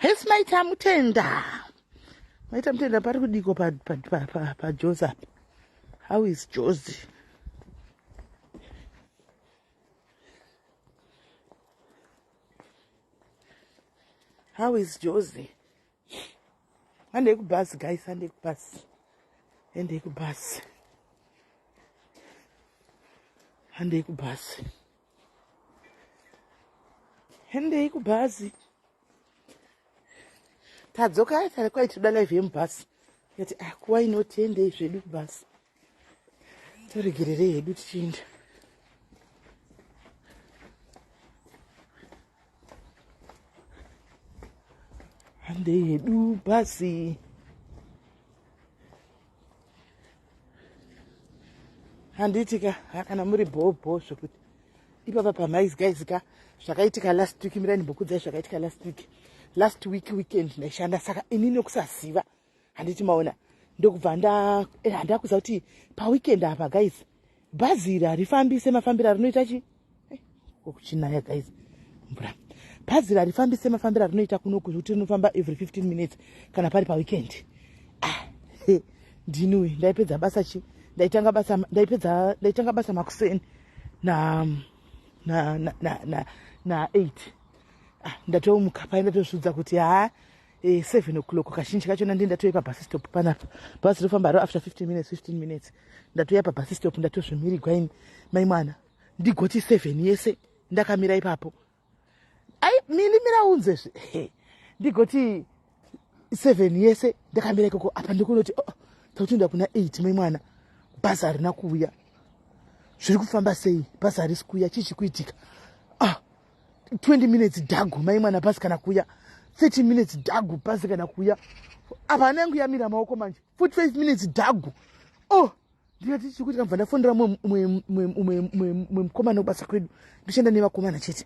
Hesi maita mutenda. Maita mutenda pari kudiko pa Joseph. How is Josie? How is Josie? Handei kubhazi guys, handei kubhazi. Handei kubhazi. Handei kubhazi. Handei kubhazi. Tadzoka tari kwaitida live yemubhazi. Yati kuwa inoti Handei zvedu kubhazi. Toregerere hedu tichienda. Handei hedu bhazi. Handitika kana muri bhobho zvokuti ipapa pamais guys ka zvakaitika last week mirani bhukudzai zvakaitika last week weekend ndaishanda saka inini nokusaziva handiti maona ndokubva handa kuziva kuti paweekend apa guys bhazi iri harifambi semafambiro arinoita chi kuchinaya guys mvura bhazi harifambi semafambiro arinoita kunoku zvekuti rinofamba every 15 minutes kana pari paweekend ndinui ndaipedza basa chi ndaitanga basa makuseni na 8 ndatomuka pai ndatozvidza kuti 7 o'clock kazhinji kachona ndi ndatoya pabus stop panapa bhazi rofamba ro after 15 minutes ndatoya pabus stop ndatozvimirigwa ini mai mwana ndigoti 7 yese ndakamira ipapo mini miraunzezve ndigoti 7 yese ndakamira ikoko apa ndikunoti takutoenda kuna 8 mai mwana bhazi harina kuuya zviri kufamba sei bhazi harisi kuuya chichi kuitika 20 minutes dhagu mai mwana bhazi kana kuuya 30 minutes dhagu bhazi kana kuuya apa hanangu yamira maoko manje 45 minutes dhagu ndikati chichikuitika mubva ndafonera mwe mukomana wekubasa kwedu ndichenda nevakomana chete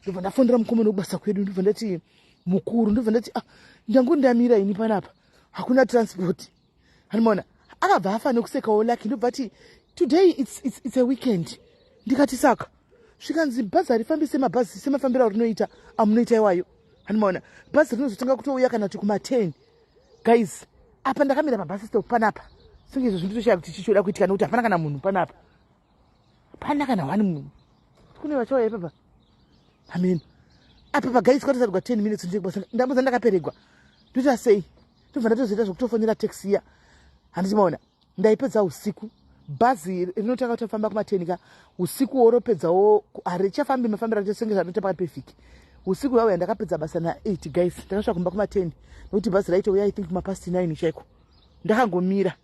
ndobva ndafonera mukomana wekubasa kwedu ndobva ndati mukuru ndobva ndati ndangu ndamira ini panapa hakuna transport hanimaona akabva afa nekusekawo laki ndobva ati today it's a weekend ndikati saka zvikanzi bhazi harifambi semafambiro arinoita amunoita iwayo hanimaona bhazi rinozotanga kutouya kana kuti kuma10 guys apa ndakamira pabhasi stop panapa senge izvo zvinditoshaya kuti chichoda kuitika nekuti hapana kana munhu panapa hapana kana wani munhu kune vachauya ipapa amen apa pagais kwatosarigwa 10 minutes ndikubasa ndamboza ndakaperegwa ndoita sei ndobva ndatozoita zvokutofonera taxi iya handichimaona ndaipedza usiku bhazi rinotanga kutofamba kuma10 ka usiku woropedzawo harichafambi mafambiro achosenge zvanoita pakati pevhiki usiku yauya ndakapedza basa na8 guys ndakasvika kumba kuma10 nokuti bhazi raitouya I think kuma9 chaiko ndakangomira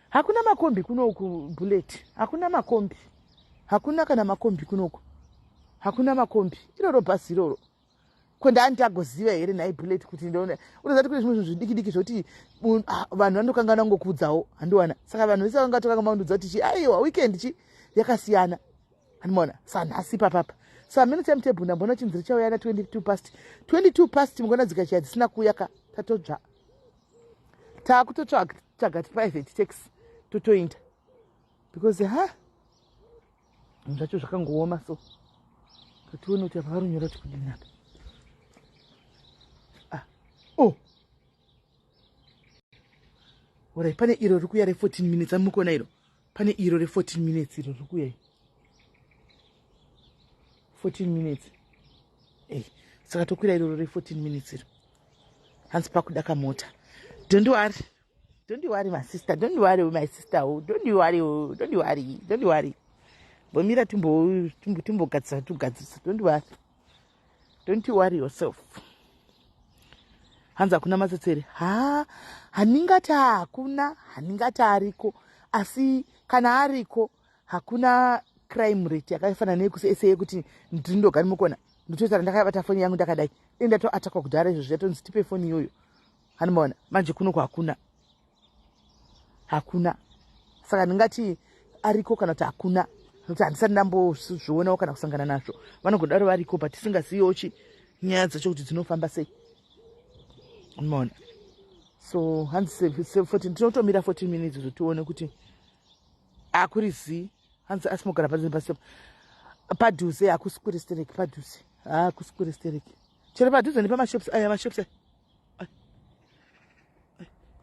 hakuna makombi kunoku bullet hakuna makombi hakuna kana makombi kunoku hakuna makombi iroro bhazi iroro kwendaandagoziva here nai bullet kuti ndona unozati kune zvimwe zvinhu zvidiki zvoti vanhu vanokangana ngokuudzawo handiwana saka vanhu vese vangatokanga maundudza kuti chi aiwa weekend chi yakasiyana handimaona sanhasi papapa sa mini timetable ndambona chinziri chauya na 22 past mungona dzikachaya dzisina kuuya ka tatodzva taakutotsvaga private taxi totoinda because zvacho zvakangooma so katione kuti apa varonyora kuti kudini apa orai pane iro riri kuuya re14 minutes amukona iro pane iro re14 minutes iro riri kuuya 14 minutes saka tokwira iro re14 minutes iro hanzi pakudaka mota don't worry my sister, don't worry my sister, don't worry bomira timbogadzisa tugadzisa don't worry yourself hanzi hakuna matsetsere haningati ariko asi kana ariko hakuna crime rate yakafanana nekusese yekuti ndindoga nimukona nditoita ndakabata foni yangu ndakadai ndatoatakwa kudhara izvo zvatonzi tipe foni iyoyo hanimaona manje kunoko hakuna saka ndingati ariko kana kuti hakuna nokuti handisati ndambozvionawo kana kusangana nazvo vanogodaro variko but tisingaziviwo nyaya dzacho kuti dzinofamba sei hanimaona so hanzi 14 tinotomira 14 minutes zvotione kuti akurizi hanzi asimogara padhuze hakusi kurestereki padhuze hakusi kurestereki chero padhuze nepamashops aya mashops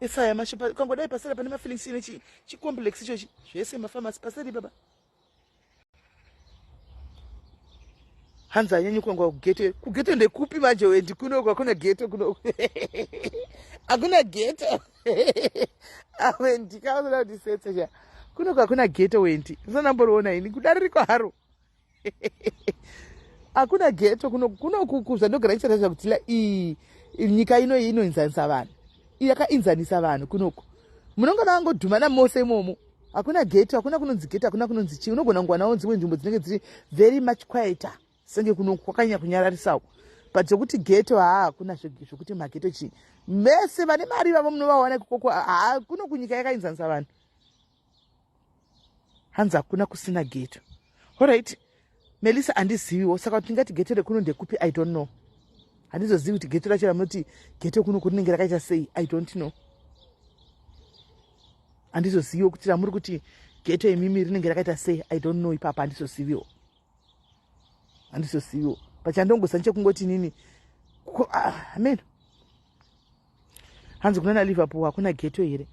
esaya mashops kangodai pasara pane mafilings ine chicomplex ichochi zvese mafamasi pasari baba hanzi anyanyi kuangwa kugeto ndekupi manje wendi kunoko hakuna geto kunoko hakuna geto awendi kaoda kutisetsa kunoko hakuna geto wendi usanamboriona ini kudaririko haro hakuna geto kunoku zvandogara ichitarisha kuti nyika ino inoinzanisa vanhu yakainzanisa vanhu kunoku munonga vangodhumana mose imomo hakuna geto hakuna kunonzi geto hakuna kunonzi chii unogona kungwanawo dzimwe nzvimbo dzinenge dziri very much quieter senge kunoku kwakanyanya kunyararisawo but zvokuti geto hakuna zvokuti mageto chii mese vane mari vavo munovawana ikoko kunoku nyika yakainzanisa vanhu hanzi hakuna kusina geto alright Melissa handiziviwo saka kuti tingati geto rekuno ndekupi I don't know handizozivi kuti geto racho ramunoti geto kuno rinenge rakaita sei I don't know handizoziviwo kuti ramuri kuti geto imimi rinenge rakaita sei I don't know ipapa handizoziviwo pachandongosa nechekungoti nini amen hanzi kunana Liverpool hakuna geto here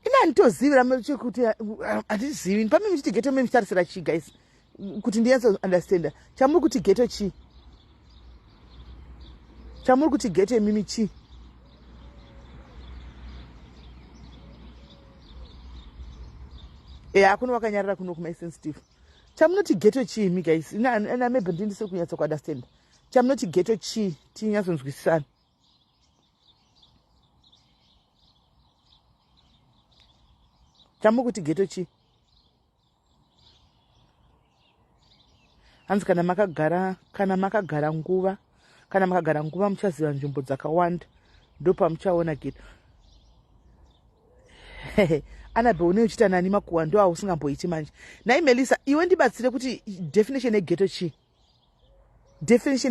ina handitozivira chekuti handizivi pamwe muchiti geto mimi muchitarisira chii guys kuti ndiyanza understanda chamuri kuti geto chii chamuri kuti geto imimi chii hakuno wakanyarara kuno kumaisensitive chamunoti geto chii imi guys ina maybe ndindisiri kunyatsa kuunderstanda chamunoti geto chii tinyatsonzwisisana chamuri kuti geto chii hanzi kana makagara nguva muchaziva nzvimbo dzakawanda ndopamuchaona geto anabe une uchita nani makuwa ndo ausingamboiti manje nai Melissa iwe ndibatsire kuti definition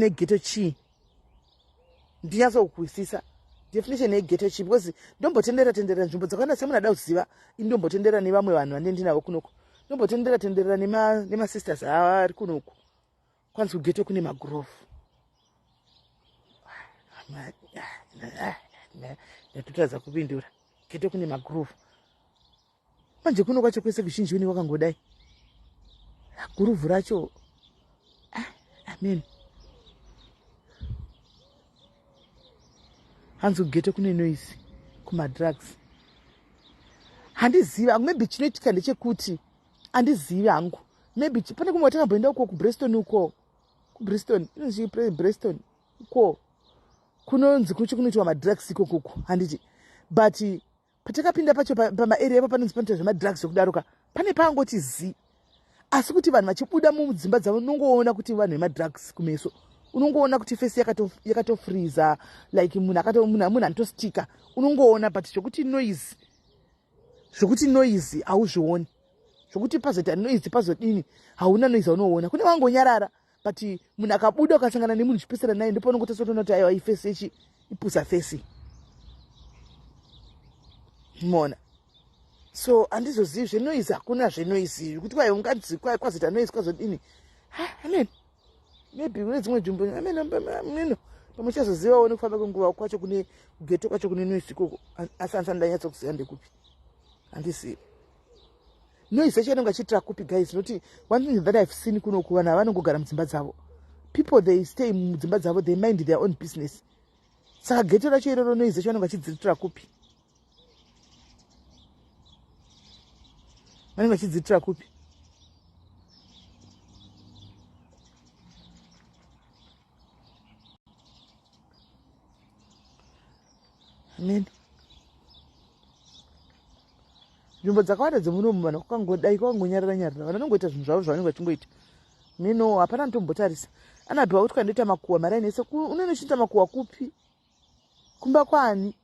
yegeto chii ndinyatsokuwisisa definition yegeto chii because ndombotendera nzvimbo dzakawanda semunada kuziva ini ndombotendera nevamwe vanhu vane ndinavo kunoko ndombotendera nemasisters ari kunoko kwanzi kugeto kune magroove ndatotadza kupindura geto kune magroove manje kuno kwacho kwese kuzhinji uni wakangodai guruvu racho amen hanzi kugeto kune noise kumadrugs handizivi hangu maybe chinoitika ndechekuti handizivi hangu maybe pane kumwe watakamboenda uko kuBreston uko kuBreston inonzi Preston uko kunonzi kuchi kunoitwa madrugs ikoko handiti but patakapinda pacho pamaarea apa panonzi panoitwa zvemadrugs okudaroka pane pangoti zi asi kuti vanhu vachibuda mudzimba dzavo unongoona kuti vanhu vemadrugs kumeso unongoona kuti fesi yakatofriza like munhu anotostika unongoona but zvokuti noise hauzvioni zvokuti pazoita noise pazodini hauna noise unoona kune wangonyarara but munhu akabuda ukasangana nemunhu chipesera naye ndipo unongotosotoona kuti aiwa ifesi ichi ipusa fesi mona so handizozivi zvenoise hakuna zvenoise kuti kwai unganzi kwazoita noise kwazodini amen maybe kune dzimwe nzvimbo amen pamuchazozivawo nekufamba kwenguva kwacho kune kugeto kwacho kune noise ikoko asi handisandanyatsokuziva ndekupi handisivi noise yacho inonga chiitira kupi guys noti one thing that I've seen kuno kuvanhu vanongogara mudzimba dzavo people they stay mudzimba dzavo they mind their own business saka geto racho iroro noise yacho vanonga chidziritira kupi vanenge vachidziitira kupi amen nzvimbo dzakawanda dzemunomu vanhu kwakangodai kwakangonyarara vanhu vanongoita zvinhu zvavo zvavanenge vachingoita mino hapana notombotarisa anabhiwa kuti kandoita makuwa maraini ese unonochiita makuwa kupi kumba kwani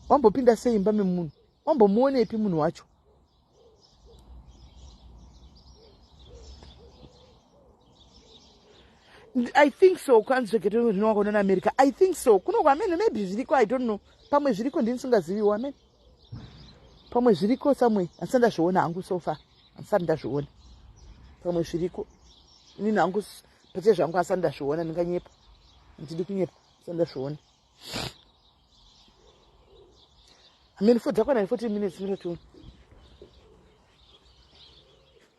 wambopinda seimba memunhu wambomuonepi munhu wacho I think so kwanzi zvegeto rinowakaona naAmerica I think so kuno kwamene maybe zviriko I don't know pamwe zviriko ndinisingaziviwo amen pamwe zviriko samwe handisati ndazviona hangu sofa handisati ndazviona pamwe zviriko inini hangu pese zvangu handisati ndazviona ndinganyepa handidi kunyepa sandazviona. Hamene for dzakwana 14 minutes minute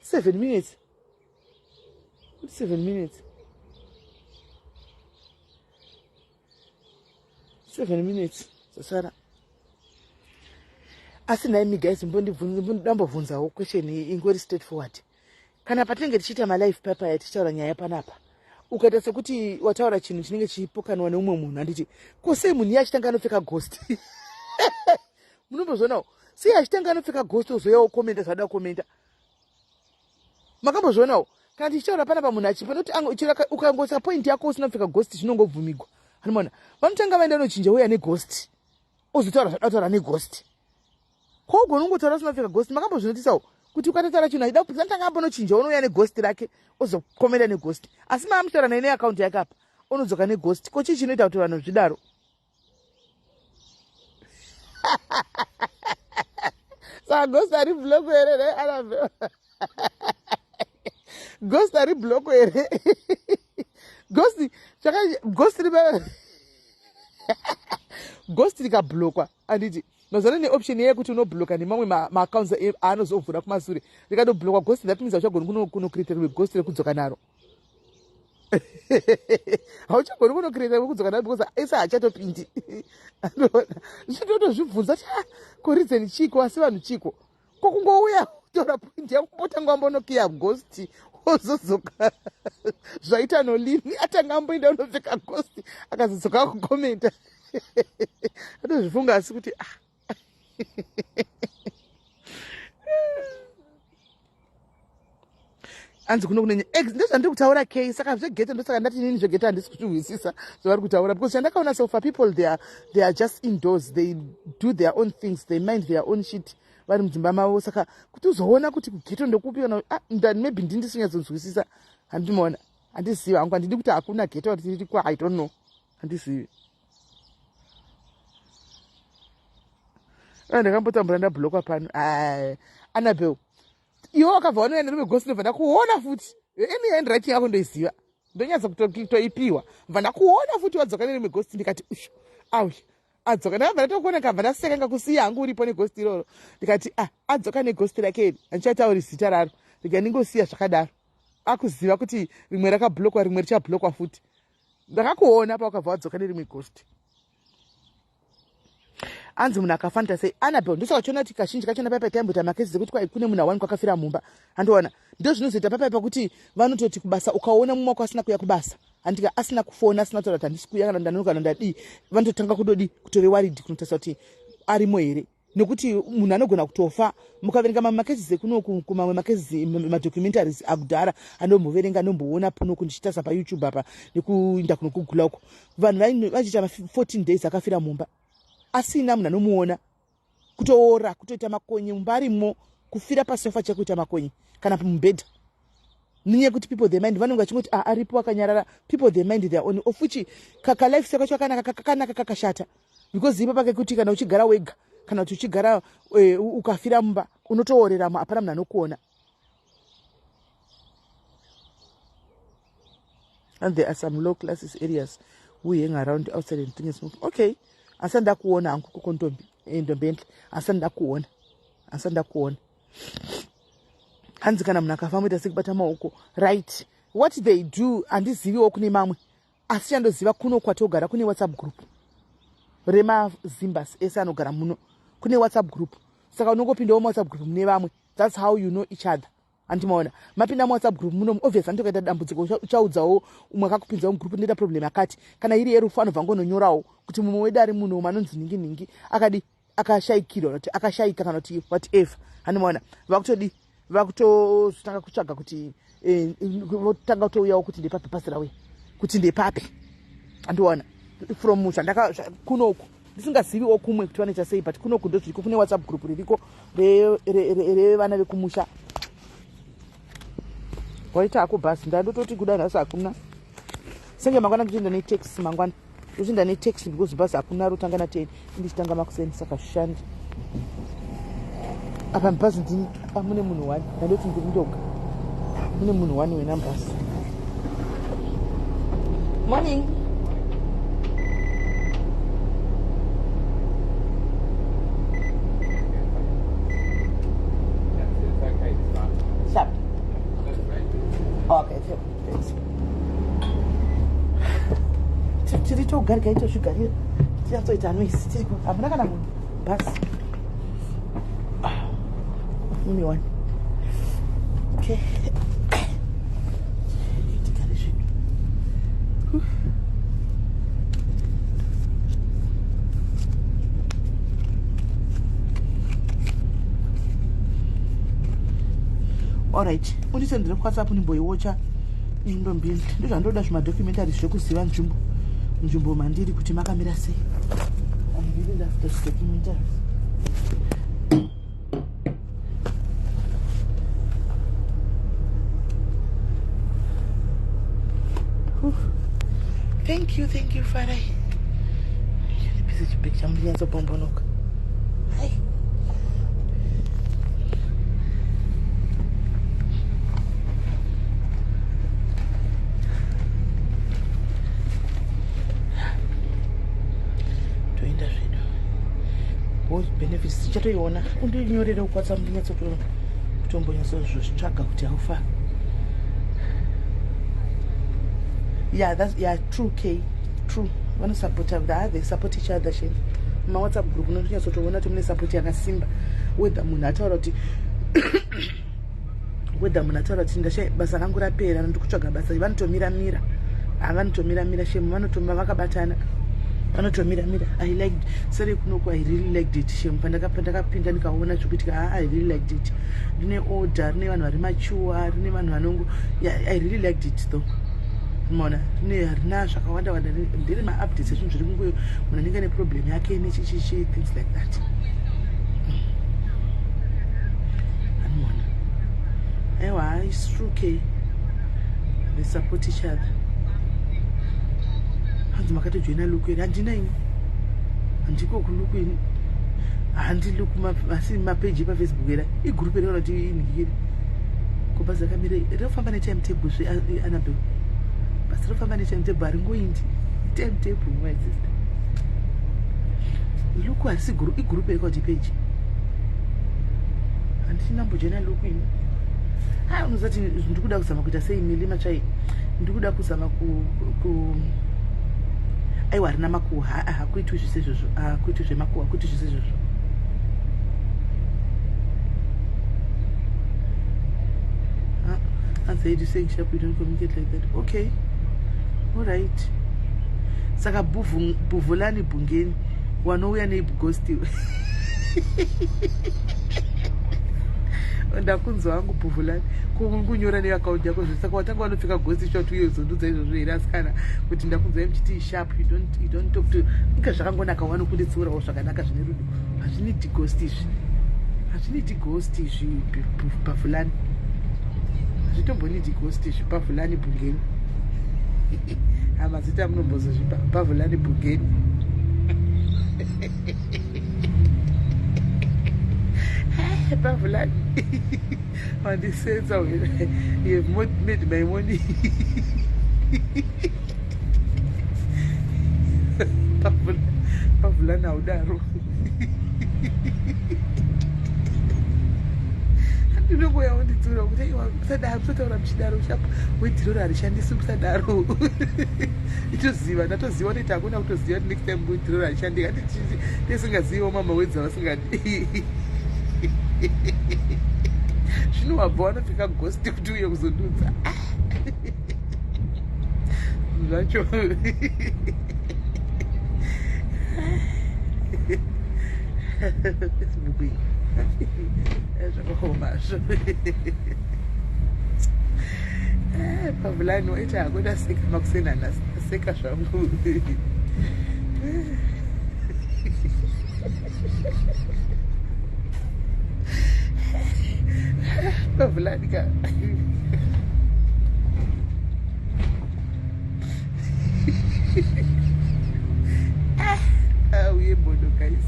7 minutes. 7 minutes. 7 minutes. Sasara. Asi naimi guys ndambobvunzawo question ingori straightforward. Kana patinenge tichiita malife paper yatichaura nyaya panapa. Ukaita sekuti wataura chinhu chinenge chipokanwa neumwe munhu handiti ko sei munhu yachitanga anopfeka ghost. Munombozvionawo sei achitanga anopfeka ghost ozoyawo komenta zvada komenta. Makambozvionawo kana tichitaura panapa munhu achipa noti ukangoisa point yako usina kupfeka ghost zvinongobvumigwa. Hanimona vanotanga vaenda nochinja uya neghost ozotaura zvadataura neghost. Ko ugona kungotaura usina kupfeka ghost. Makambozvinotisawo kuti ukatotaura chinhu achida kupinzatanga ambonochinja unouya neghost rake ozokomera neghost. Asi maamutaura naye neaccount yake apa unodzoka neghost. Ko chii chinoita kuti vanhu zvidaro? Saka ghost ari block here Anabel. Ghost ari block here. Ghost riba ghost rikablockwa anditi mazana ne option yekuti unobloka nemamwe maaccounts aanozovhura kumasure rikadoblockwa ghost that means uchagona kunocreate ghost rekudzoka naro. Hauchagona kunocreate rekudzoka naro because esa hachatopindi. Zvinotozvibvunza ko reason chiko asi vanhu chiko ko kungouya kutora point yakupotanga ambonokiya ghost ozodzoka zvaita nolini atanga amboenda unopfeka ghost akazodzoka kukomenta. Atozvifunga asi kuti anzi kuno kunenye ndezvandiri kutaura kei saka zvegeta ndosaka ndati nini zvegeta handisi kuzvizwisisa zvavari kutaura because chandakaona so far people they are just indoors, they do their own things, they mind their own shit vari mudzimba mavo. Saka kuti uzoona kuti kugeto ndokupi kana maybe ndindisinyatsonzwisisa handimaona handizivi hangu handidi kuti hakuna geto tiri kwa I don't know handizivi. Ndakambotambura ndabhlokwa pano Anabel iwe wakabva wanoenda nemeghost ndobva ndakuona futi eni handwriting yako ndoiziva ndonyatsa kutoipiwa bva ndakuona futi wadzoka nemeghost ndikati adzoka ndakabva ndatokuona kabva ndaseka ngakusiya hangu uripo neghost iroro ndikati adzoka neghost rake iri handichatauri zita raro rega ndingosiya zvakadaro akuziva kuti rimwe rakabhlokwa rimwe richabhlokwa futi. Ndakakuona pa wakabva wadzoka nerimwe ghost. Anzi munhu akafanira sei Anabel ndosakachiona kuti kazhinji kachona paipa taimboita makesi dzekuti kwai kune munhu awani kwakafira mumba handiona ndo zvinozoita papaipa kuti vanototi kubasa ukaona mumwe wako asina kuya kubasa handika asina kufona asina kutaura kuti handisi kuya kana ndanoka kana ndadii vanototanga kudodi kutore waridi kunotarisa kuti arimo here nekuti munhu anogona kutofa mukaverenga mamakesi dzekuno kumamwe makesi madocumentaries akudhara anomboverenga anomboona punoku ndichitasa paYouTube apa nekuinda kunokugula uko vanhu vachiita 14 days akafira mumba asina munhu anomuona kutoora kutoita makonye mumba arimo kufira pasofa chekuita makonye kana mubhedha ninye kuti people they mind vanenge vachingoti aripo akanyarara people they mind their own of which kaka life sakacho kakanaka kakashata because ipa pake kuti kana uchigara wega kana kuti uchigara ukafira mumba unotooreramo hapana munhu anokuona. And there are some low classes areas who hang around outside and things. Okay, asanda kuona hangu kuko ndombi endombentle asanda kuona hanzi kana munhu akafa muita sekubata maoko right what they do handiziviwo kune mamwe asi chandoziva kuno kwatogara kune WhatsApp group remazimbas ese anogara muno kune WhatsApp group saka unongopindawo WhatsApp group mune vamwe that's how you know each other. Andimaona mapinda WhatsApp group muno obviously andokaita dambudziko uchaudzawo umwe akakupinzawo mugroup ndida problem akati kana iri yerufu anobva ngononyorawo kuti mumwe wedu ari muno manonzi ningi akadi akashayikirwa kuti akashayika kana kuti whatever. Andimaona vakutotanga kutsvaga kuti votanga kutouyawo kuti ndepapi pasira we kuti ndepapi andiona from musha ndaka kunoku ndisingaziviwo kumwe kuti vanoita sei but kunoku ndozviriko kune WhatsApp group ririko revana vekumusha waita ako basi ndandototi kuda nhasi hakuna senge mangwana ndichienda netaxi mangwana ndichienda netaxi because basi hakuna rotanga na 10 ndichitanga makuseni saka zvishandi apa mubhazi ndini apa mune munhu wani ndandoti ndiri ndoga mune munhu wani wenambasi. Morning. gari gaitozvigarira tinyatsoita noisi tiripo hamuna kana munhu basi only one okay tigare zvedu alright undisendere kuwhatsapp ndimboiwatcha indombi ndozvandoda zvimadocumentaries zvekuziva nzvimbo mandiri kuti makamira sei. I really love those documentaries. Thank you, Father. This is a picture. I'm going to bombonoka. Hi. Toenda zvedu. What benefits? Tichatoiona. Undinyorere kukwatsa munyatso kutombonyatsozvitsvaga kuti haufa. Yeah, true K. True. One support they support each other. My WhatsApp group, no to want to support Yakasimba with the Munatority. With the Munatority in the shape, Basangura Pay and Tuchaga Basa. You want to Mira. I want to Mira Shem, one to Mavaka Batana. I want to Mira. I liked Sarikuno, I really liked it. Shem Pandaka Pintanka, I really liked it. Dine order, never mature, never Nanungu. Yeah, I really liked it though. Mona na zvakawanda wanda ndiri ma updates zviri kungoyo muna ndinga ne problem yake nechichichi things like that. And mona ewa it's true K, they support each other. Hanzi makati joina luku iri handina ini handiko kuluku ini handi luku masi mapage pa Facebook era igroup iri ona ti inigiri kubhazi akamire rofamba ne timetable zve Annabelle. But so far, I'm going to timetable, my sister. Look, I see group got the page. And she number general looking. I don't know that you could have some good say Milima Chai. You could have some I were Namaku. I quit to say, I quit to Maku, I quit to say. And say, you saying sharp, we don't communicate like that. Okay. All right. Saka buvulani bungeni wanouya neibughosti. Ndakunzwa wangu buvulani kunyora neaccount yako zvese saka watanga wanopfeka ghost shot uye uzondudza izvozvo here asikana kuti ndakunzwa mchiti sharp you don't talk to ika zvakangonaka wanokunditsourawo zvakanaka zvine rudo hazviniti ghost izvi pavulani zvitomboniti ghost izvi pavulani bungeni. Amazita munombozozvipa pavulani bungeni. Pavulani on the sense of you have made my money. Pavulani audaro. Ndinongo yaunditsura kuti musadaro musataura muchidaro shapo wetirora harishandisi musadaro. Itoziva ndatoziva kuti hakuna kutoziva kuti next time wetirora harishandiki ati tisingazivawo mama wedza vasingadi. Zvino wabva wanopfeka ghost kuti uye kuzondudza zvacho. Facebook iyi zvakakomazvo. Pavulani waita hakuda seka makusena naseka zvangu. Pavulani ka uye mbono guys.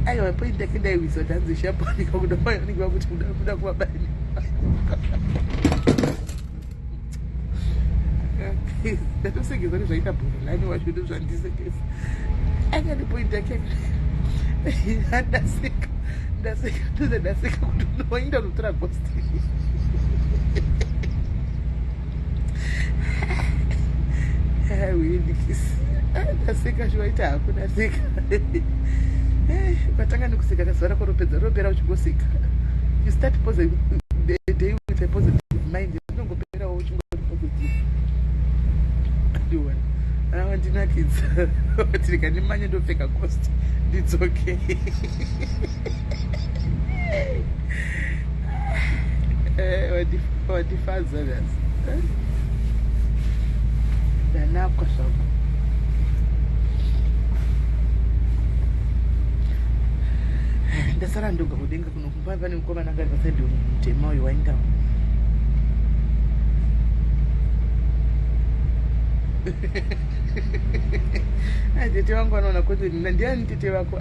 Aiwa point yake ndaiwisa tanzi shapo nikakuda kuti muda kubani. Ndatosengeza kuti zvaita bhurulani washudu zvandisekesa. Akati point yake andaseka ndaseka kuti unoenda unotora ghost. Windikisi ndaseka zviwaita hako ndaseka. Ukatanga nekuseka kazuva rako ropera uchingoseka. You start positive the day with a positive mind. Unongoperawo uchingori positive. Ndiwana ndinakidza kuti ndikandimanya ndopfeka ghost. It's okay. What if others? Danakwa shaka. Ndasara ndoga kudenga kuno kumba pane mukoma nanga kasendi mutema uyu waenda. Tete wangu wanaona content ndiani tete wako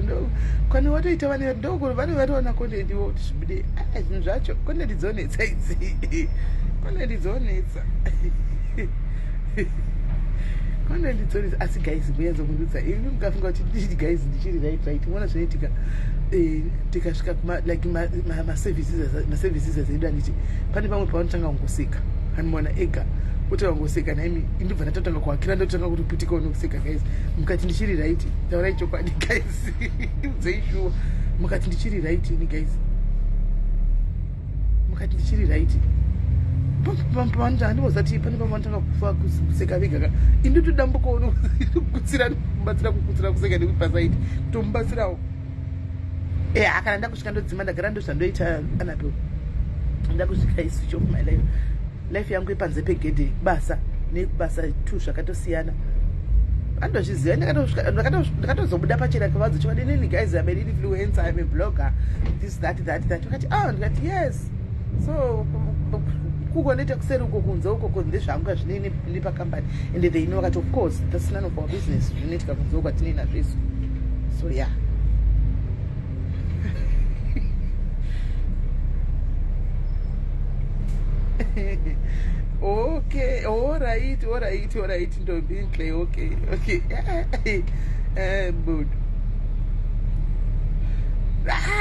ndo kwani watoita vane ndogo vane vatoona content iwo tishibide zvinhu zvacho content dzonetsa idzi content dzonetsa content dzonetsa asi guys muyenzo kundutsa ini mukafunga kuti guys ndichiri right muona zvinoitika tikasvika kuma like ma services zedu anditi pane pamwe pavanotanga kungoseka anomuona ega kuti wangoseka naimi indibva ndatotanga kuakira ndotanga kuti putika unokuseka guys mukati ndichiri right taurai chokwadi guys ndiudzei shuwa mukati ndichiri right ini guys mukati ndichiri right pavanotanga ndimozati pane pavanotanga kufa kuseka vega inditodambuka unokutsira kubatsira kukutsira kuseka nekuti pasaiti kutomubatsirawo kana ndakusvika ndodzima ndagara ndozvandoita anapo ndakusvika switch off my life yangu ipanze pegedhe basa nebasa tu zvakatosiyana andozviziva ndakatozobuda pachena kavadzo chivadi nini guys I'm an influencer, I'm a blogger, this that wakati ndikati yes so kugonoita kuseri uko kunze uko ndezvangu hazvinei nepakambani and they know wakati of course that's none of our business zvinoitika kunze uko atinei nazviso so yeah. Okay, all right, ndombi Clay, okay. Good.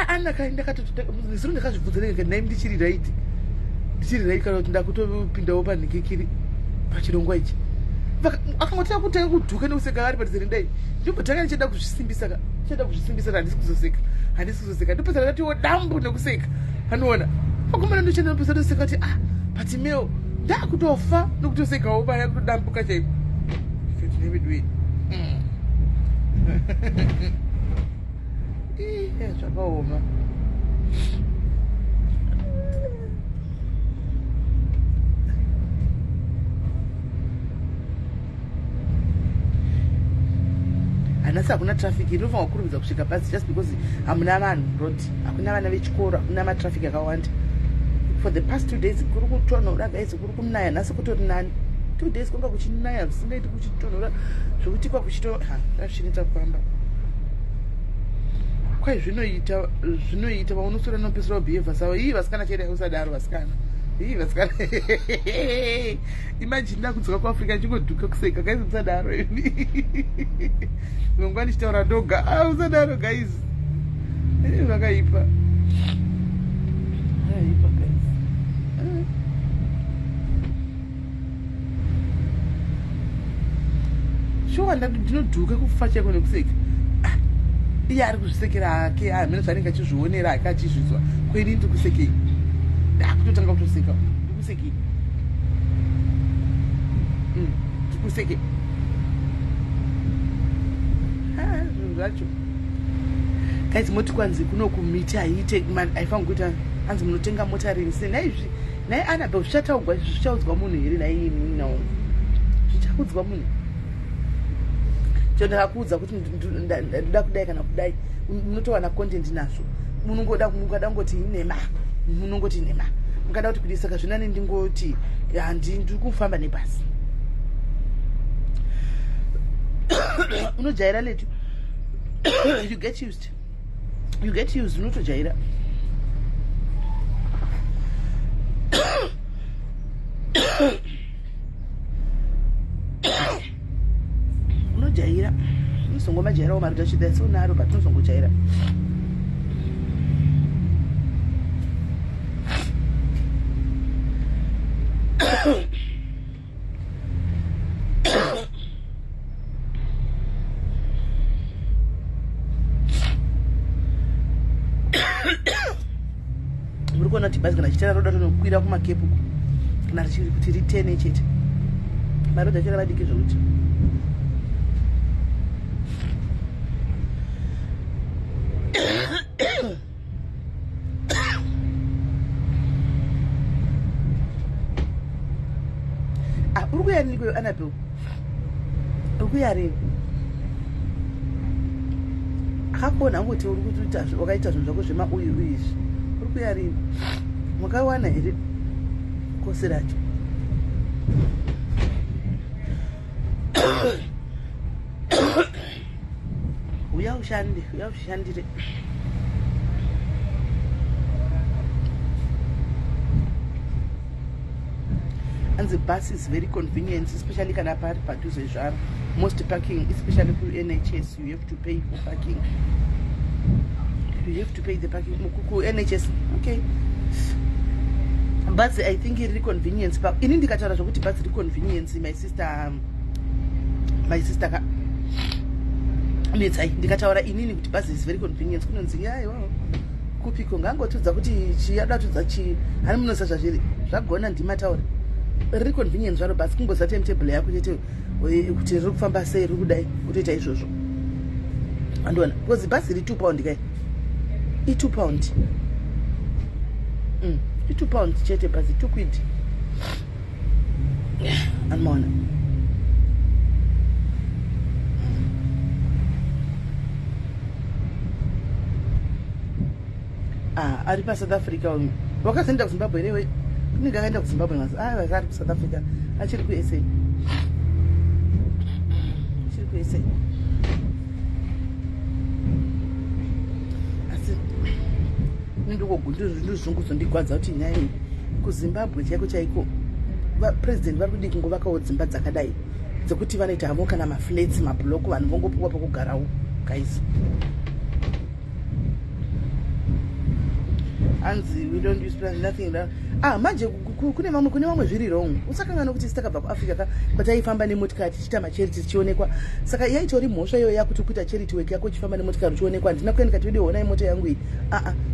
Anna kaenda ziro ndakazvibvunza nenge nai ndichiri right kana kuti ndakutopindawo panikikiri pachirongwa ichi akangotanga kutanga kudhuka nekuseka ari padizeri ndai ndibotanga ndichida kuzvisimbisa handisi kuzoseka ndopedza ndatiwo dambu nekuseka anoona pakumana ndochenda ndopedza ndoseka kuti but meo ndakutofa nokutosekawo paya kutodambuka chaiko nevidweni zvakaoma hanasi hakuna trafiki inofanwa kukurumidza kusvika bhazi just because hamuna vanhu road hakuna vana vechikoro hakuna matrafiki akawanda for the past 2 days kuri kutonhora guys kuri kunaya nhasi kutori nani 2 days kwanga kuchinaya zvisingaiti kuchitonhora zvokuti zvinoita kufamba kwai zvinoita vaunosora nopesera behavha sawo ii vasikana chete usadaro vasikana imagine ndakudzoka kuafrica ndichingodhuka kuseka guys usadaro mangwani chitaura ndoga usadaro guys vakaipa shuwa ndinodhuka kufa chaiko nekuseka iye ari kuzvisekera hake mene zvanenge achizvionera hake achizvizwa kweni ndikusekei ndakutotanga kutoseka ndikusekei ndikuseke zvinhu zvacho guys moti kwanzi kuno kumiti haifangi kuita hanzi munotenga mota rinsi naizvi nai anabel zvichataugwa izvi zvichaudzwa munhu here naiini nao zvichaudzwa munhu cho ndakakuudza kuti ndoda kudai kana kudai munotowana content nazvo mungada ngoti inema munongoti inema mungada kuti kudii saka zvinani ndingoti ndiri kufamba nebhasi unojaira letu you get used unotojaira unojaira unosongomajairawo marita chida seunaro but unosongojaira kuona kuti bhazi kana chitara roda tonokwira kumakepu kana richiri kuti ritene chete marodha chera vadiki zvokuti uri kuya rini kweyo Annabelle? Uri kuya rini? Akakuona kuti uri kuita wakaita zvinhu zvako zvemauyu izvi. Uri kuya rini? Mwakawana here kosi racho? Uya ushandire. And the bus is very convenient, especially kana pari padhuze zvaro. Most parking, especially through NHS, you have to pay for parking. You have to pay the parking. Mukuku NHS, okay. But I think it's convenience. But in indicators of what bus convenience, my sister ndikataura inini kuti bhazi is very convenient kunonzi yaiwa kupiko ngangotudza kuti chiyada tudza chi hani munosa zvazviri zvagona ndimataura riri convenient zvaro basi kungoza timetable yako chete kuti riri kufamba sei riri kudai kutoita izvozvo andiona because bhazi iri 2 pound kai i2 pound i2 pound chete bhazi 2 quid anmaona ari paSouth Africa uyu wakazoenda kuZimbabwe here kunenge akaenda kuZimbabwe masi ari kuSouth Africa achiri kuSA asi ndizvungu zvondigwadza kuti nyaya kuZimbabwe chaiko chaiko vapresident vari kudi kungovakawo dzimba dzakadai dzekuti vanoita havo kana maflats mabhloko vanhu vongopuwa pokugarawo guys. Anzi, we don't use nothing. Manje kune mamwe zviri wrong. Usakangana kuti sitakabva kuAfrica kwataifamba nemotikari tichita macharity tichionekwa. Saka yaitori mhosva yoyo yakuti kuita charity work yako chifamba nemotikari uchionekwa. Ndina kuenda kati ona mota yangu iyi.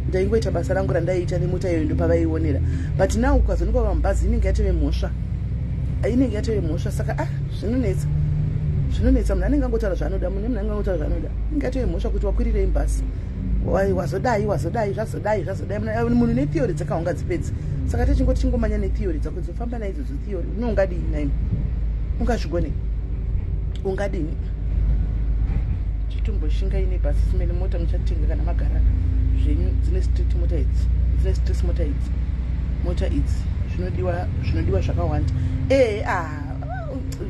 Ndaingoita basa rangu randaiita nemota yoyo ndo pavaionera. But now ukazonikwa pamabhazi inenge yatove mhosva. Inenge yatove mhosva saka zvinonetsa. Zvinonetsa munhu anenge angotaura zvanoda, munhu anenge angotaura zvanoda. Inenge yatove mhosva kuti wakwirire basi. Wazodai munhu netheory dzakaunga dzipedzi saka techingoti chingomanya netheory dzako dzofamba naidzo theory unongadini naini ungazvigone ungadini chitomboshinga ine basi simene mota muchatenga kana magara zvenyu dzine street mota idzi zvinodiwa zvakawanda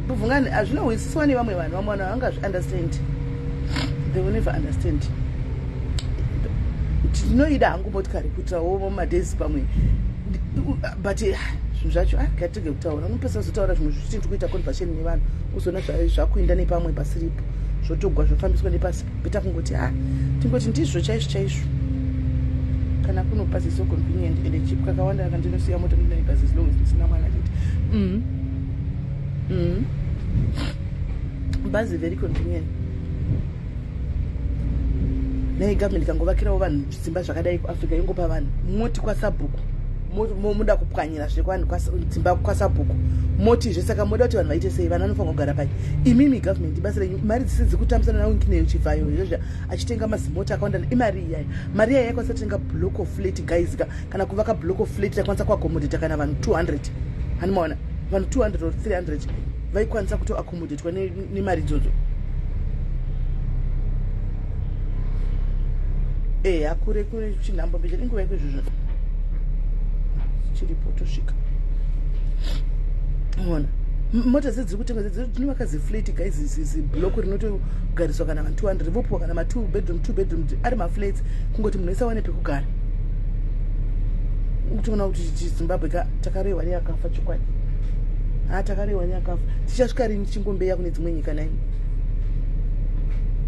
bvungani hazvinohwisiswa nevamwe vanhu havangazvi-understand. They will never understand. Tinoida hangu motikari kuitawo madhezi pamwe but zvinhu zvacho ngatitege kutaura unopesa zotaura zvimwe zvichiti kuita conversation nevanhu uzona zvakuenda nepamwe pasiripo zvotogwa zvofambiswa nepasi beta kungoti tingoti ndizvo chaizvo kana kuno bhazi so convenient ende cheap kakawanda kandinosiya mota ndine bhazi as long as ndisina mwana chete bhazi very convenient. Nei government kangovakirawo vanhu dzimba zvakadai kuAfrica ingopa vanhu moti kwaSabhuku muda kupwanyira zvevanhu dzimba kwaSabhuku moti zvesaka moda kuti vanhu vaite sei vanhu vanofanira kugara pai imimi government basi renyu mari dzisidzi kutambisana naunkineyo chivhayo izvozvo achitenga mazimota akawanda imari iyayi mari iyayi yakwanisa kutenga block of flat guys kana kuvaka block of flat yakwanisa kuaccommodate kana vanhu 200 hanimaona vanhu 200 or 300 vaikwanisa kutoaccommodate nemari idzodzo. Akure chinhambo mbecha inguva yako izvozvo chiripo tosvika ona mota dziri kutenga dzinovaka ziflat guys zibloko rinotogariswa kana vanhu 200 vopuwa kana ma2 bedroom ari maflats kungoti munhu wese awane pekugara toona kuti Zimbabwe takarehwa neyakafa chokwadi takarehwa neyakafa tichasvika rini chingombeya kune dzimwe nyika naini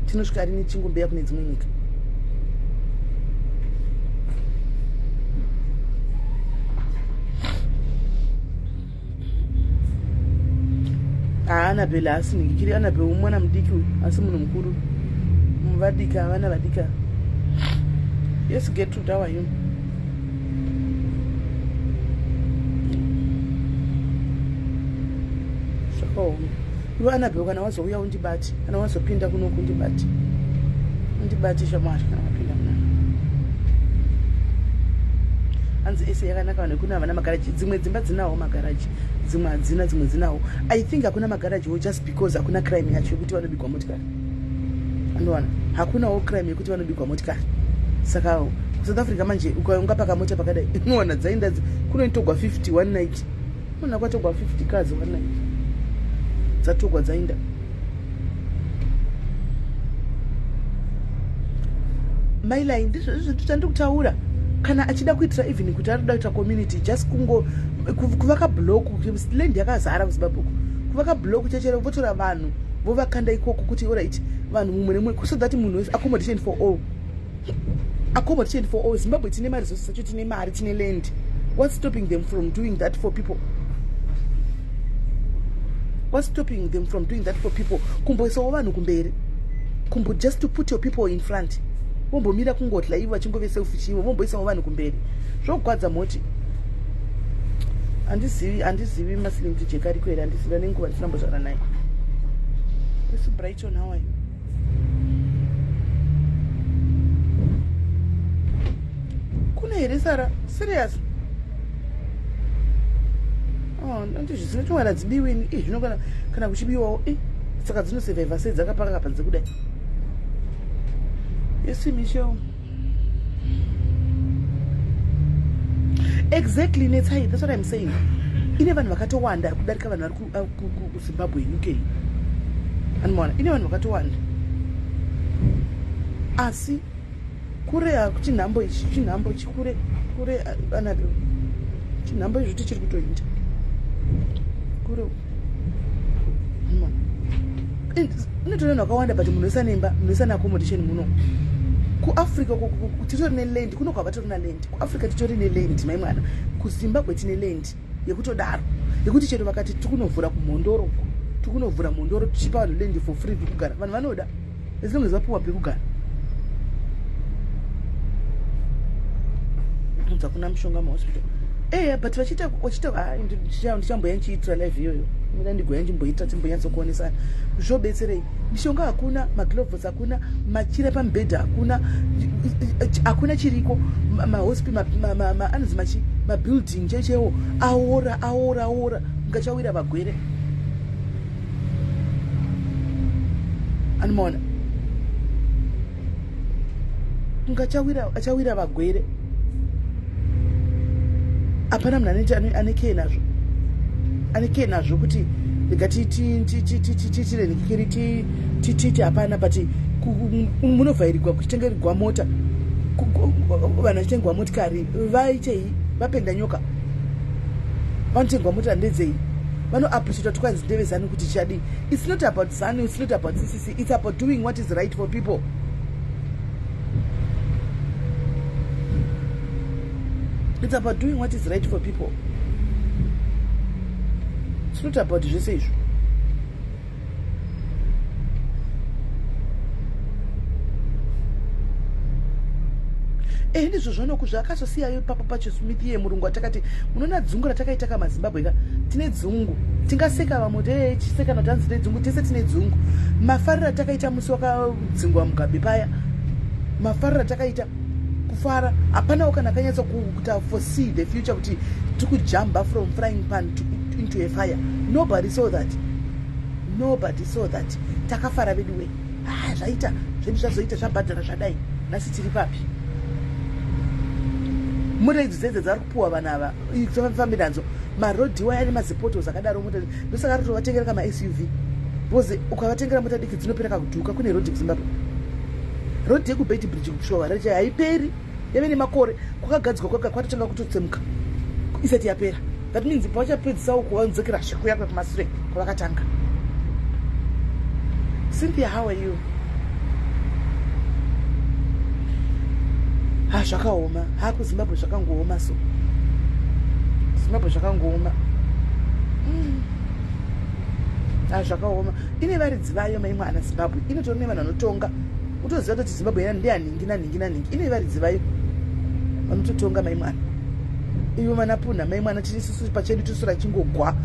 tinosvika rini chingombeya kune dzimwe nyika Annabelle asiningikiri Annabelle umwana mudiki asi munhu mukuru muvadika havana vadika. Yes, get to how are you? zvakaoma. Iwe Anabel kana wazouya undibati, kana wazopinda kunoku undibati. Undibati shamwari kana wapinda muna. Hanzi ese yakanaka nekuna vana magaraji. Dzimwe dzimba dzinawo magaraji. Dzimwe hadzina, dzimwe dzinawo. I think hakuna magaraji just because hakuna crime yacho yekuti vanobigwa motikari. Andowana. Hakunawo crime yekuti vanobigwa motikari. Saka South Africa manje ukaunga pakamota pakadai unoona dzainda kunoitogwa 50 one night. Kuna kwatogwa 50 cars one night. Dzatogwa dzainda. My line ndizvo tandikutaura. Kana achida kuitira even kuti arida kuita community just kungo kuvaka block land yakazara kuZimbabwe. Kuvaka block chechero votora vanhu vovakanda ikoko kuti alright vanhu mumwe nemwe so that munhu accommodation for all. Accommodation for all. Zimbabwe tine mari zvose sacho tine mari tine land. What's stopping them from doing that for people? What's stopping them from doing that for people? Kumboisawo vanhu kumberi. Kumbo just to put your people in front. Vombomira kungotla ivo vachingove selfish ivo vomboisawo vanhu kumberi. Zvogwadza moti. Handizivi Muslim tichekari kwera handisiva nenguva ndisinambozvara naye. This Brighton, how are you? Kuna here Sara? Serious? Oh, ndizvo zvinotongana dzibiweni. Zvinokana kana kuchibiwawo. Saka dzinosurvive sei dzakapaka panze kudai. Yes, Michelle. Exactly, Netsai. That's what I'm saying. Ine vanhu vakatowanda kudarika vanhu vari kuZimbabwe UK. Anmona, ine vanhu vakatowanda. Asi kure chinhambo ichi, chinhambo chikure Anabel. Chinhambo izvo tichiri kutoita. Kure. Anmona. Inotoona vakawanda but munhu isanemba, munhu isana accommodation muno. KuAfrica titori neland, kuno kwavatori naland. KuAfrica titori neland, mai mwana. KuZimbabwe tine land yekutodaro. Yekuti chero vakati tikunovhura kumhondoro. Tikunovhura mhondoro tichipa vanhu land for free kugara. Vanhu vanoda. As long as vapuwa pekugara. Kuna mushonga mahospital. But vachita ndichamboya nchiitira live iyoyo. Mina ndigoya njimboita timbonyatsokuonesana. Zvobetserei. Mishonga hakuna, magloves hakuna, machira pamubhedha hakuna chiriko, mahospital anozwi mabuilding chechewo aora ngachawira vagwere. Anmona. Ngachawira vagwere. Hapana munhu aneke nazvo kuti ndikati tirenekeri titi hapana but munovhairirwa kuchitengerwa mota vanhu vachitengwa motikari vaitei vapenda nyoka vanotengwa mota ndedzei vanoappreciata tukwanzi ndeve zanu kuti chadi. It's not about zanu, it's not about CCC, it's about doing what is right for people. It's about doing what is right for people. It's not about zvese izvo. Ndizvo zvanoku zvakazosiyayo ipapo pacho Smith yemurungu atakati munoona dzungu ratakaita kamaZimbabwe ka tine dzungu tingaseka vamwe chiseka notanzi tine dzungu tese tine dzungu. Mafariro atakaita musi wakadzingwa mugabe paya, mafariro atakaita kufara hapana kana akanyatsa kuta foresee the future kuti tikujumpa from frying pan into a fire. Nobody saw that. Takafara vedu we. Zvaita zvinhu zvazoita zvabhadhara zvadai nhasi tiri papi. Mota idzi dzedze dzari kupuwa vanhu ava famira nadzo marodhi waya nemazipoto akadaro mota ndosaka rotovatengera kama-SUV because ukavatengera mota diki dzinopera kakudhuka. Kune rodhi kuZimbabwe, rodhi yekubeit bridge kushowa racha haiperi yave nemakore kwakagadzwa kwatotanga kutotsemuka isati yapera. That means pavachapedzisa uko vanzodzokera shako yakwe kumasure kwavakatanga. Cynthia, how are you? Zvakaoma. KuZimbabwe zvakangooma so. Zimbabwe zvakangooma. Zvakaoma. Ine varidzi vayo mai mwana Zimbabwe. Inotori nevanhu vanotonga. Utoziva kuti Zimbabwe yana ndeyaningi naningi. Ine varidzi vayo vanototonga mai mwana. Ivo manapuna mai mwana tiri isusu pachedu tisura chingogwa.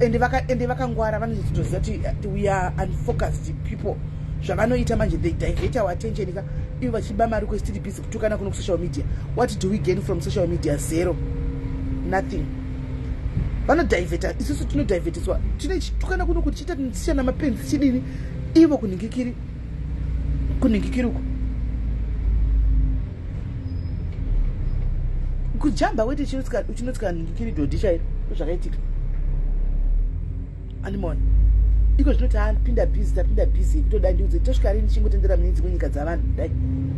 ende vakangwara vanotoziva kuti we are unfocused people. Zvavanoita manje, they divert our attention ka ivo vachiba mari kwesitiri busy kutukana kuno kusocial media. What do we gain from social media? Zero, nothing. Vanodivheta, isusu tinodivhetiswa, tinechitukana kuno kuti chita tichana mapenzi chidini, ivo kuningikiri uko kujamba weti uchinotsika ningikiri dhodhi chairo zvakaitika animon iko zvinoti tapinda busy kutoda ndiudze tosvika rini chingotendera mune dzimwe nyika dzavanhu dai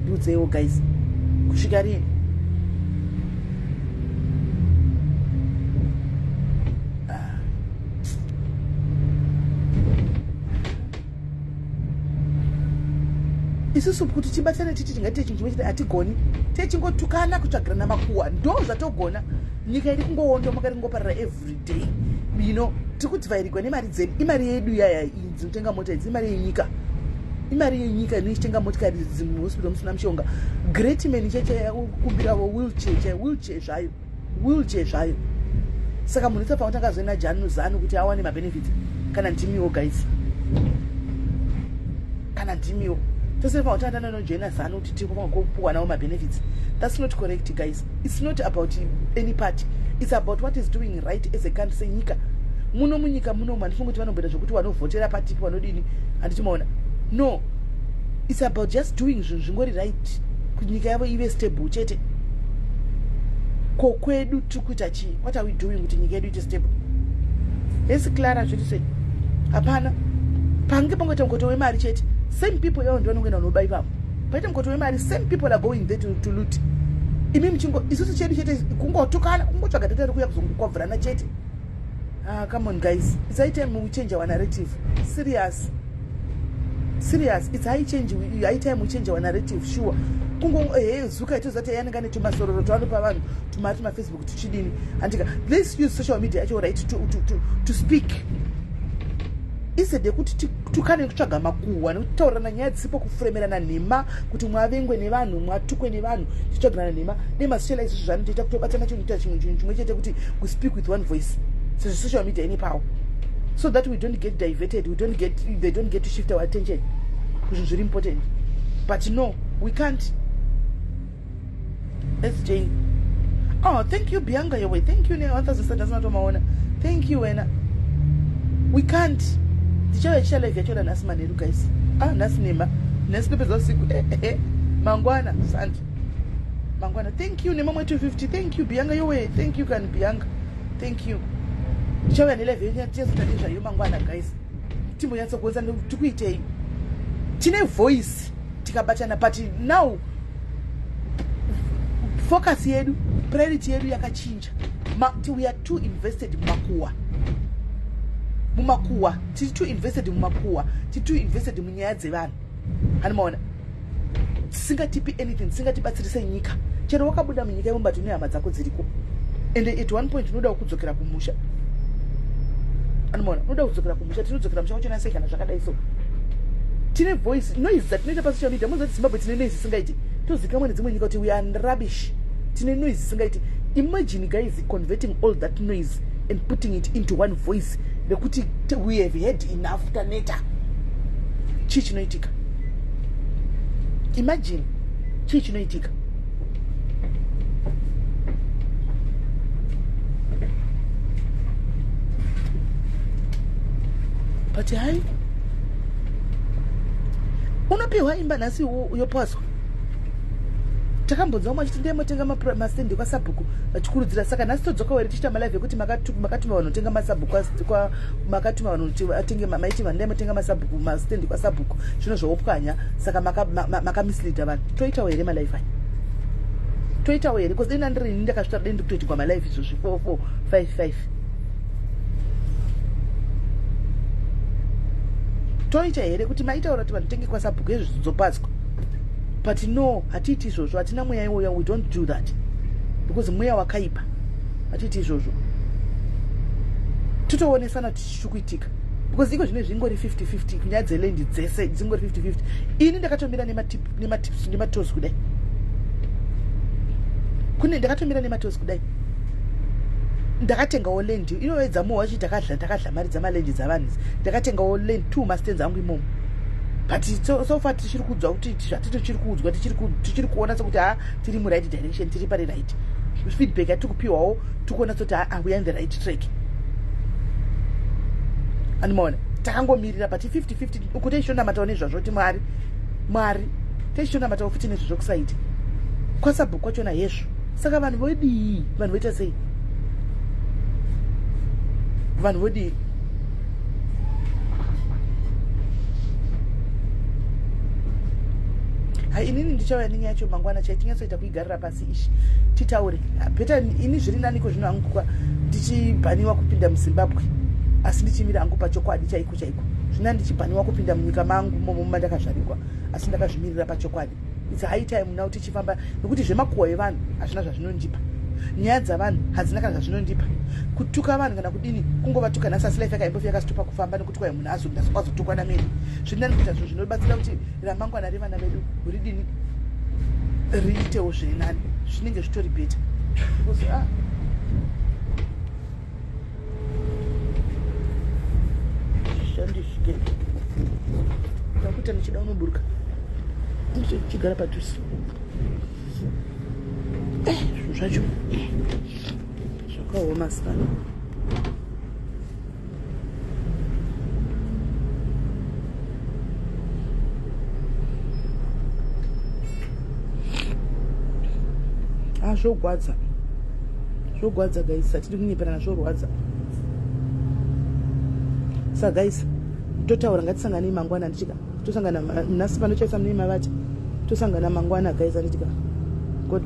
ndiudzewo guys kusvika rini isusu kuti tibatsane titi tingati chinhu chimwe chete hatigoni techingotukana kutsvagirana makuhwa ndo zvatogona. Nyika iri kungoondomoka iri kungoparara every day, you know. Tiri kudhivairigwa nemari dzedu, imari yedu yaya dzinotenga mota idzi, imari yenyika, imari yenyika inoitenga motikari dzimuhospital musina mushonga. Great man cheche kumbirawo wheelchair zvayo. Saka munhu tsafa utakazoena janu zano kuti awane mabenefits kana ndimiwo guys, kana ndimiwo tose pautanda nanojoina zano kuti tikupuwa nawo mabenefits. That's not correct guys. It's not about any party, it's about what is doing right as a country. Senyika muno munyika muno mandifunga kuti vanomboita zvokuti vanovhotera patipi vanodini handichimaona. No, it's about just doing zvinhu zvingori right kuti nyika yavo ive stable chete. Ko kwedu tiri kuita chii? What are we doing kuti nyika yedu ite stable? Yes, Clara zvoti sei? Hapana, pange pangoita mkoto wemari chete, same people yavo ndivanongena unobai pavo. Paita mkoto wemari, same people are going there to loot. Imi mchingo isusu chedu chete kungotukana, kungotsvaga data rikuya kuzongokwavhurana chete. Come on guys, it's high time we change our narrative. Serious, it's high time we change our narrative. Sure, kungo zuka ito zati yananga ne tumasororo twanopa vanhu tumati ma Facebook tuchidini andika. Let's use social media actually right to speak. Isede kuti tukane kutsvaga makuhwa nekutaurana nyaya dzisipo kufremerana nhema kuti mwavengwe nevanhu mwatukwe nevanhu tichitsvagirana nhema nemasocial izvi zvanotoita kutobatana chinoita chimwe chete kuti we speak with one voice. So the social media any power so that we don't get diverted, they don't get to shift our attention, which is very important. But no, we can't. Let's change. Oh, thank you Bianca your way. Thank you thank you Wena. We can't. Tichava live yacho nasi maneru guys. Nasi nema nasi pepeza usiku mangwana sandi mangwana. Thank you Nema 250. Thank you Bianca your way. Thank you Kan Bianca. Thank you. Tichava ne live yacho tizotadizva yo mangwana guys. Timbonyatsa kuonza kuti kuitei. Tine voice tikabatana, but now focus yedu, priority yedu yakachinja. We are too invested mumakuwa, tiri too invested mumakuwa, tiri too invested munyaya dzevanhu. Hanimaona tisingatipi anything, tisingatibatsirise nyika. Chero wakabuda munyika yemba tune hama dzako dziriko, and at one point unoda kudzokera kumusha. Hanimaona unoda kudzokera kumusha, tinodzokera musha kuchona sei kana zvakadai so. Tine voice noise dzatinoita pasocial media. Muzoti Zimbabwe tine noise isingaiti, tozikamwa nedzimwe nyika kuti we are rubbish. Tine noise isingaiti. Imagine guys converting all that noise and putting it into one voice. Nekuti we have had enough taneta. Chichinoitika. Imagine chichinoitika. But hai unopiwa imba nhasi yopaswa. Takambodza mwa chitinde motenga mastendi kwa sabhuku achikurudzira. Saka nhasi todzoka weri tichita malive yekuti makatuma vanhu tenga masabhuku kwa makatuma vanhu atenge maiti Handei motenga masabhuku mastendi kwa sabhuku zvino zvopwanya. Saka makamisleader vanhu. Toita weri malive aya, toita weri because dena ndiri ndakasvita dendi kutoiti kwa malive izvo 4455. Toita here kuti maitaura kuti vanhu tenge kwa sabhuku izvo zvizopatswa. But no, hatiti izvozvo, hatina mweya iwoya. We don't do that because mweya wakaipa. Hatiti izvozvo, totoonesana tichikuitika because iko zvine zvingori 50-50 kunyaya dzelendi dzese dzingori 50-50. Ini ndakatomira nematozi kudai, kune ndakatomira nematozi kudai. ndakatengawo land inovedza mowa chi takadla mari dzamaland dzavanhu ndakatengawo land 2 mastenzi angu imomo but so far tichiri kudzwa kuti zvatito chiri kuudzwa tichiri kuona sekuti tiri muright direction tiri pari right feedback yatiri kupiwawo tikuona sekuti we are in the right track animaona takangomirira but 50-50 uku teishonamatawo nezvazvo kuti mwari teishonamatawo futi nezvazvo kusaidi kwasabhuku kwachona hezvo saka vanhu vodii vanhu voita sei vanhu vodii hai inini ndichauya ninye yacho mangwana chaitinyasoita kuigarira pasi ishi titaure beta ini zviri naniko zvino hangu kwa ndichibhaniwa kupinda muzimbabwe asi ndichimira hangu pachokwadi chaiko zvina ndichibhaniwa kupinda munyika mangu momo mandakazvarirwa asi ndakazvimirira pachokwadi it's high time now tichifamba nekuti zvemakuhwa evanhu hazvina zvazvinondipa nyaya dzavanhu hadzina kana zvazvinondipa kutuka vanhu kana kudini kungovatuka nhasi asi life yakaimbofika yakasitopa kufamba nekuti kwai munhu azokwazotukwa namene zvindani kuita zvinhu zvinobatsira kuti ramangwana revana vedu ridini riitewo zviri nani zvinenge zvitori beta because zvishandisike takuita ndichida unoburuka ndichigara padhuze zvinhu zvacho zvakaoma sana zvogwadza guys hatidi kunyeperana zvorwadza saka guys totaura ngatisangane mangwana ndichika tosangana nhasi pano chaisa mune mavati tosangana mangwana guys anditika